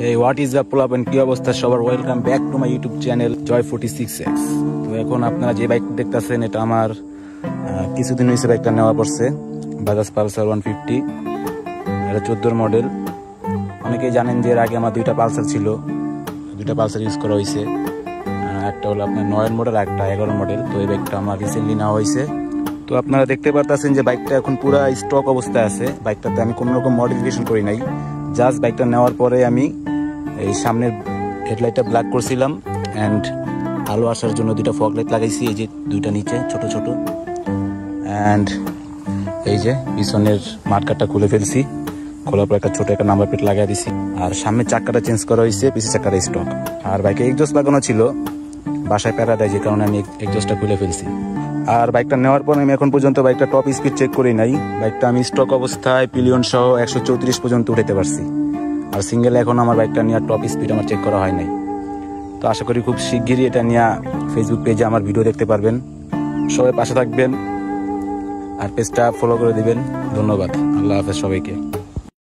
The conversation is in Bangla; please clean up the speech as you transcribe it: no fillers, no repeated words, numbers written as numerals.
এই হোয়াট ইজ দ্য পোলাপ এন্ড কি অবস্থা সবার, welcome back to my YouTube channel Joy 46X। তো এখন আপনারা যে বাইক দেখতেছেন এটা আমার কিছুদিন হয়েছে বাইকটা নেওয়া পড়ছে, বাজাজ পালসার 150। এটা 14 মডেল। অনেকেই জানেন যে এর আগে আমার দুইটা পালসার ছিল, দুইটা পালসার ইউজ করা হয়েছে। একটা হলো আপনার 9 মডেল, একটা 11 মডেল। তো এই বাইকটা আমার রিসেন্টলি নেওয়া হয়েছে। তো আপনারা দেখতে পারতেছেন যে বাইকটা এখন পুরো স্টক অবস্থায় আছে। বাইকটাতে আমি কোনো রকম মডিফিকেশন করি নাই, জাস্ট বাইকটা নেওয়ার পরে আমি এই সামনের হেডলাইটটা ব্ল্যাক করছিলাম অ্যান্ড আলো আসার জন্য দুইটা ফগ লাইট লাগাইছি, এই যে দুইটা নিচে ছোট ছোট। অ্যান্ড এই যে পিছনের মার্কারটা খুলে ফেলছি, খোলার পর একটা ছোট একটা নাম্বার প্লেট লাগাই দিছি। আর সামনের চাক্কাটা চেঞ্জ করা হয়েছে, পিছের চাক্কাটা স্টক। আর বাইকে এক্সজস্ট লাগানো ছিল, বাসায় প্যারা দেয় যে কারণে আমি এক্সজস্টটা খুলে ফেলছি। আর বাইকটা নেওয়ার পর আমি এখন পর্যন্ত বাইকটা টপ স্পিড চেক করি নাই। বাইকটা আমি স্টক অবস্থায় পিলিয়ন সহ 134 পর্যন্ত উঠাতে পারছি। আর সিঙ্গেল এখন আমার বাইকটা নিয়ে টপ স্পিড আমার চেক করা হয় নাই। তো আশা করি খুব শিগগিরই এটা নিয়ে ফেসবুক পেজে আমার ভিডিও দেখতে পারবেন। সবাই পাশে থাকবেন আর পেজটা ফলো করে দিবেন। ধন্যবাদ, আল্লাহ হাফেজ সবাইকে।